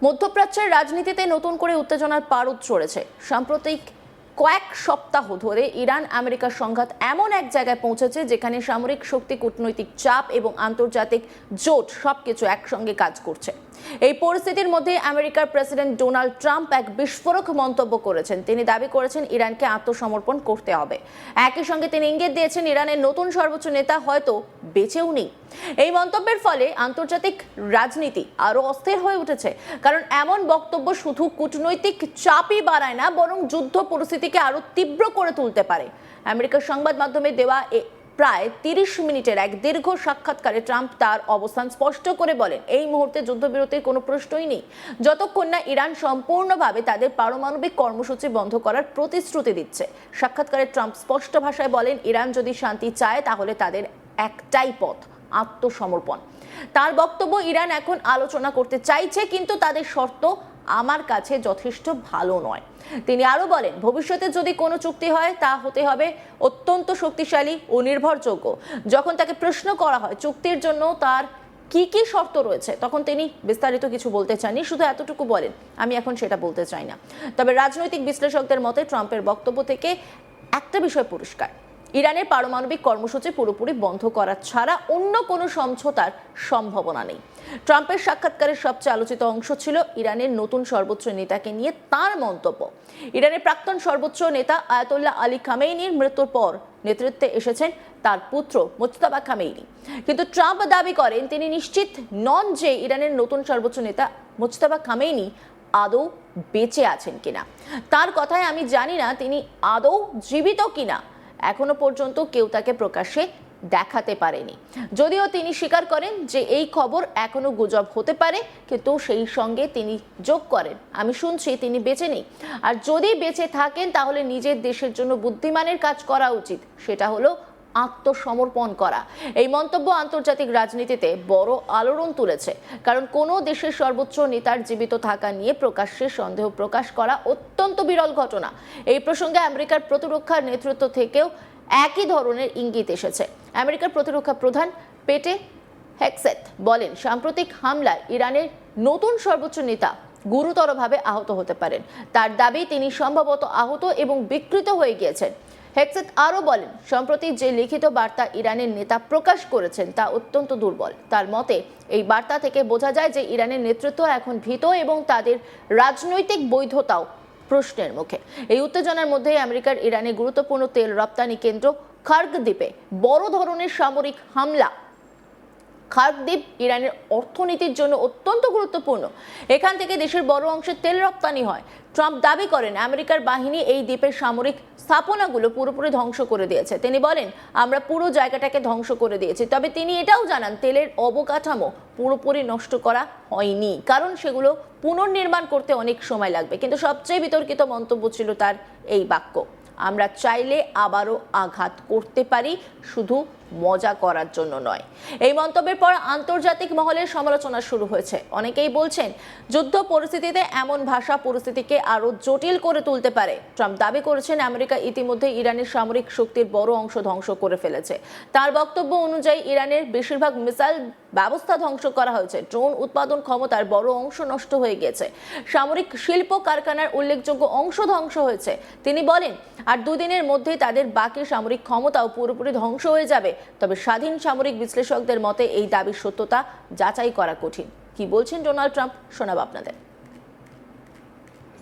মধ্যপ্রাচ্যের রাজনীতিতে নতুন করে উত্তেজনার পারদ চড়েছে। সাম্প্রতিক কয়েক সপ্তাহ ধরে ইরান আমেরিকার সংঘাত এমন এক জায়গায় পৌঁছেছে যেখানে সামরিক শক্তি, কূটনৈতিক চাপ এবং আন্তর্জাতিক জোট সবকিছু একসঙ্গে কাজ করছে। এই পরিস্থিতির মধ্যে আমেরিকার প্রেসিডেন্ট ডোনাল্ড ট্রাম্প এক বিস্ফোরক মন্তব্য করেছেন। তিনি দাবি করেছেন ইরানকে আত্মসমর্পণ করতে হবে। একই সঙ্গে তিনি ইঙ্গিত দিয়েছেন ইরানের নতুন সর্বোচ্চ নেতা হয়তো বেঁচেও নেই। এই মন্তব্যের ফলে আন্তর্জাতিক রাজনীতি আরো অস্থির হয়ে উঠেছে, কারণ এমন বক্তব্য শুধু কূটনৈতিক চাপই বাড়ায় না, বরং যুদ্ধ পরিস্থিতিকে আরো তীব্র করে তুলতে পারে। আমেরিকার সংবাদ মাধ্যমে দেওয়া প্রায় 30 মিনিটের এক দীর্ঘ সাক্ষাৎকারে ট্রাম্প তার অবস্থান স্পষ্ট করে বলেন, এই মুহূর্তে যুদ্ধবিরতির কোনো প্রশ্নই নেই যতক্ষণ না ইরান সম্পূর্ণভাবে তাদের পারমাণবিক কর্মসূচি বন্ধ করার প্রতিশ্রুতি দিচ্ছে। সাক্ষাৎকারে ট্রাম্প স্পষ্ট ভাষায় বলেন, ইরান যদি শান্তি চায় তাহলে তাদের একটাই পথ, আত্মসমর্পণ। তার বক্তব্য, ইরান এখন আলোচনা করতে চাইছে, কিন্তু তাদের শর্ত আমার কাছে যথেষ্ট ভালো নয়। তিনি আরো বলেন, ভবিষ্যতে যদি কোনো চুক্তি হয় তা হতে হবে অত্যন্ত শক্তিশালী ও নির্ভরযোগ্য। যখন তাকে প্রশ্ন করা হয় চুক্তির জন্য তার কি কি শর্ত রয়েছে, তখন তিনি বিস্তারিত কিছু বলতে চাননি, শুধু এতটুকু বলেন, আমি এখন সেটা বলতে চাই না। তবে রাজনৈতিক বিশ্লেষকদের মতে ট্রাম্পের বক্তব্য থেকে একটা বিষয় পরিষ্কার, ইরানের পারমাণবিক কর্মসূচি পুরোপুরি বন্ধ করা ছাড়া অন্য কোনো সমঝোতার সম্ভাবনা নেই। ট্রাম্পের সাক্ষাৎকারের সবচেয়ে আলোচিত অংশ ছিল ইরানের নতুন সর্বোচ্চ নেতাকে নিয়ে তার মন্তব্য। ইরানের প্রাক্তন সর্বোচ্চ নেতা আয়াতুল্লাহ আলী খামেইনির মৃত্যুর পর নেতৃত্বে এসেছেন তার পুত্র মুজতবা খামেইনি, কিন্তু ট্রাম্প দাবি করেন তিনি নিশ্চিত নন যে ইরানের নতুন সর্বোচ্চ নেতা মুজতবা খামেইনি আদৌ বেঁচে আছেন কিনা। তার কথায়, আমি জানি না তিনি আদৌ জীবিত কিনা। এখনো পর্যন্ত কেউ তাকে প্রকাশ্যে দেখাতে পারেনি, যদিও তিনি স্বীকার করেন যে এই খবর এখনো গুজব হতে পারে, কিন্তু সেই সঙ্গে তিনি যোগ করেন, আমি শুনছি তিনি বেঁচে নেই। আর যদি বেঁচে থাকেন তাহলে নিজের দেশের জন্য বুদ্ধিমানের কাজ করা উচিত, সেটা হলো আত্মসমর্পণ করা। এই মন্তব্য আন্তর্জাতিক রাজনীতিতে বড় আলোড়ন তুলেছে, কারণ কোনো দেশের সর্বোচ্চ নেতার জীবিত থাকা নিয়ে প্রকাশ্যে সন্দেহ প্রকাশ করা অত্যন্ত বিরল ঘটনা। এই প্রসঙ্গে আমেরিকার প্রতিরক্ষা নেতৃত্ব থেকেও একই ধরনের ইঙ্গিত এসেছে। আমেরিকার প্রতিরক্ষা প্রধান পেটে হেগসেথ বলেন, সাম্প্রতিক হামলায় ইরানের নতুন সর্বোচ্চ নেতা গুরুতরভাবে আহত হতে পারেন। তার দাবি তিনি সম্ভবত আহত এবং বিকৃত হয়ে গিয়েছেন। হেগসেথ আরও বলেন, সম্প্রতি যে লিখিত বার্তা ইরানের নেতা প্রকাশ করেছেন তা অত্যন্ত দুর্বল। তার মতে, এই বার্তা থেকে বোঝা যায় যে ইরানের নেতৃত্ব এখন ভীত এবং তাদের রাজনৈতিক বৈধতাও প্রশ্নের মুখে। এই উত্তেজনার মধ্যে আমেরিকার ইরানে গুরুত্বপূর্ণ তেল রপ্তানি কেন্দ্র খার্গ দ্বীপে বড় ধরনের সামরিক হামলা। খার্গ দ্বীপ ইরানের অর্থনীতির জন্য অত্যন্ত গুরুত্বপূর্ণ। এখান থেকে দেশের বড় অংশের তেল রপ্তানি হয়। ট্রাম্প দাবি করেন আমেরিকার বাহিনী এই দ্বীপের সামরিক স্থাপনাগুলো পুরোপুরি ধ্বংস করে দিয়েছে। তিনি বলেন, আমরা পুরো জায়গাটাকে ধ্বংস করে দিয়েছি। তবে তিনি এটাও জানান, তেলের অবকাঠামো পুরোপুরি নষ্ট করা হয়নি, কারণ সেগুলো পুনর্নির্মাণ করতে অনেক সময় লাগবে। কিন্তু সবচেয়ে বিতর্কিত মন্তব্য ছিল তার এই বাক্য, আমরা চাইলে আবারও আঘাত করতে পারি, শুধু মজা করার জন্য নয়। এই মন্তব্যের পর আন্তর্জাতিক মহলে সমালোচনা শুরু হয়েছে। অনেকেই বলছেন, যুদ্ধ পরিস্থিতিতে এমন ভাষা পরিস্থিতিকে আরো জটিল করে তুলতে পারে। ট্রাম্প দাবি করেছেন আমেরিকা ইতিমধ্যে ইরানের সামরিক শক্তির বড় অংশ ধ্বংস করে ফেলেছে। তার বক্তব্য অনুযায়ী ইরানের বেশিরভাগ মিসাইল ব্যবস্থা ধ্বংস করা হয়েছে। ড্রোন উৎপাদন ক্ষমতার বড় অংশ নষ্ট হয়ে গেছে। সামরিক শিল্প কারখানার উল্লেখযোগ্য অংশ ধ্বংস হয়েছে। তিনি বলেন, আর দুদিনের মধ্যেই তাদের বাকি সামরিক ক্ষমতাও পুরোপুরি ধ্বংস হয়ে যাবে। তবে স্বাধীন সামরিক বিশ্লেষকদের মতে এই দাবির সত্যতা যাচাই করা কঠিন। কি বলছেন ডোনাল্ড ট্রাম্প, শোনাব আপনাদের।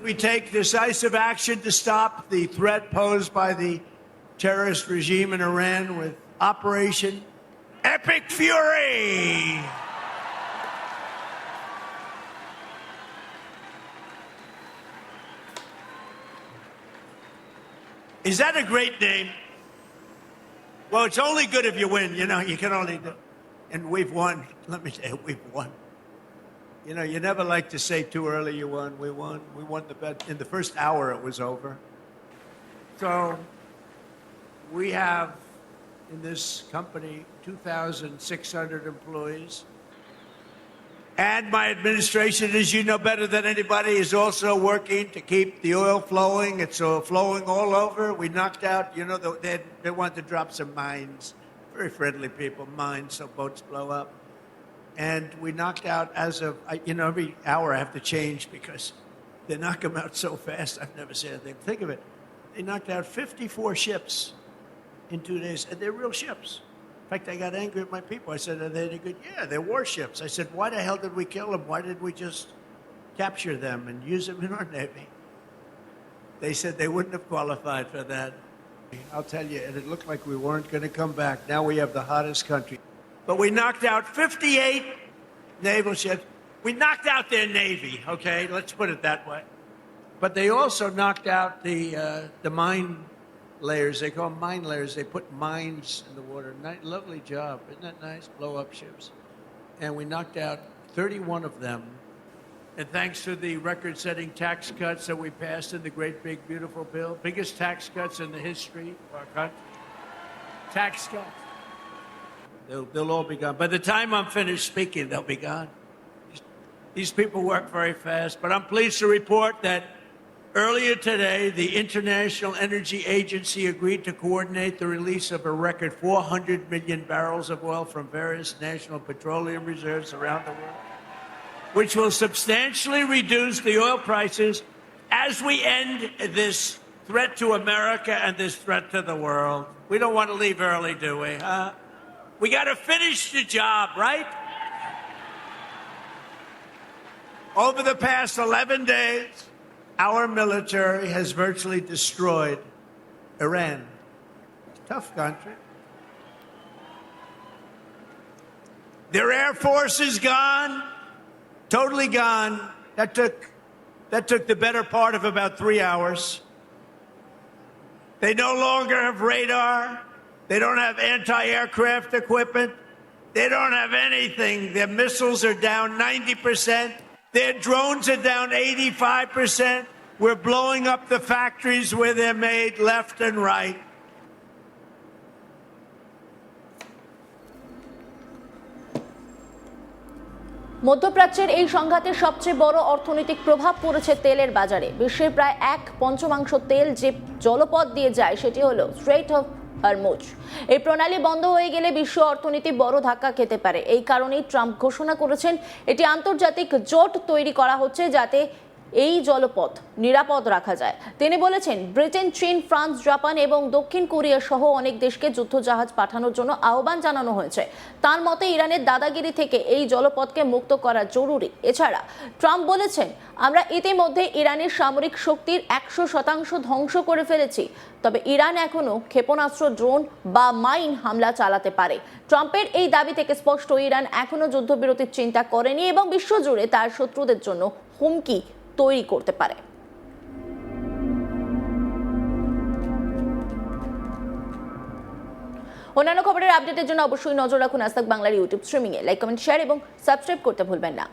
We take decisive action to stop the threat posed by the terrorist regime in Iran with Operation Epic Fury. Is that a great name? Well, it's only good if you win. You know, you can only do. And we've won. Let me tell you, we've won. You know, you never like to say too early you won. We won. We won the bet. In the first hour, it was over. So we have in this company 2,600 employees. And my administration, as you know better than anybody, is also working to keep the oil flowing. It's flowing all over. We knocked out, you know, they want to drop some mines. Very friendly people, mines, so boats blow up. And we knocked out, as of, every hour I have to change because they knock them out so fast. I've never seen anything. Think of it. They knocked out 54 ships in 2 days, and they're real ships. In fact, I got angry at my people. I said, are they any good? Yeah, they're warships. I said, why the hell did we kill them? Why didn't we just capture them and use them in our Navy? They said they wouldn't have qualified for that. I'll tell you, and it looked like we weren't going to come back. Now we have the hottest country. But we knocked out 58 naval ships. We knocked out their Navy, okay? Let's put it that way. But they also knocked out the mine layers. They call them mine layers. They put mines in the water. Lovely job. Isn't that nice? Blow up ships. And we knocked out 31 of them. And thanks to the record-setting tax cuts that we passed in the great, big, beautiful bill, biggest tax cuts in the history of our country. Tax cuts. They'll all be gone. By the time I'm finished speaking, they'll be gone. These people work very fast. But I'm pleased to report that earlier today, the International Energy Agency agreed to coordinate the release of a record 400 million barrels of oil from various national petroleum reserves around the world, which will substantially reduce the oil prices as we end this threat to America and this threat to the world. We don't want to leave early, do we? We got to finish the job, right? Over the past 11 days, our military has virtually destroyed Iran. Tough country. Their Air Force is gone, totally gone. That took the better part of about 3 hours. They no longer have radar. They don't have anti-aircraft equipment. They don't have anything. Their missiles are down 90%. Their drones are down 85%. We're blowing up the factories where they're made left and right. মধ্যপ্রাচ্যের এই সংঘাতের সবচেয়ে বড় অর্থনৈতিক প্রভাব পড়েছে তেলের বাজারে। বিশ্বের প্রায় 1/5 তেল যে জলপথ দিয়ে যায় সেটি হলো স্ট্রেইট অফ হরমুজ। এই প্রণালী বন্ধ হয়ে গেলে বিশ্ব অর্থনীতি বড় ধাক্কা খেতে পারে। এই কারণেই ট্রাম্প ঘোষণা করেছেন এটি আন্তর্জাতিক জোট তৈরি করা হচ্ছে যাতে এই জলপথ নিরাপদ রাখা যায়। তিনি বলেছেন ব্রিটেন, চীন, ফ্রান্স, জাপান এবং দক্ষিণ কোরিয়া সহ অনেক দেশকে যুদ্ধজাহাজ পাঠানোর জন্য আহ্বান জানানো হয়েছে। তার মতে ইরানের দাদাগিরি থেকে এই জলপথকে মুক্ত করা জরুরি। এছাড়া ট্রাম্প বলেছেন আমরা ইতিমধ্যে ইরানের সামরিক শক্তির 100% ধ্বংস করে ফেলেছি, তবে ইরান এখনো ক্ষেপণাস্ত্র, ড্রোন বা মাইন হামলা চালাতে পারে। ট্রাম্পের এই দাবি থেকে স্পষ্ট ইরান এখনো যুদ্ধবিরতির চিন্তা করেনি এবং বিশ্বজুড়ে তার শত্রুদের জন্য হুমকি তৈরি করতে পারে। অন্যান্য খবরের আপডেটের জন্য অবশ্যই নজর রাখুন আজ তাক বাংলার ইউটিউব স্ট্রিমিংয়ে। লাইক, কমেন্ট, শেয়ার এবং সাবস্ক্রাইব করতে ভুলবেন না।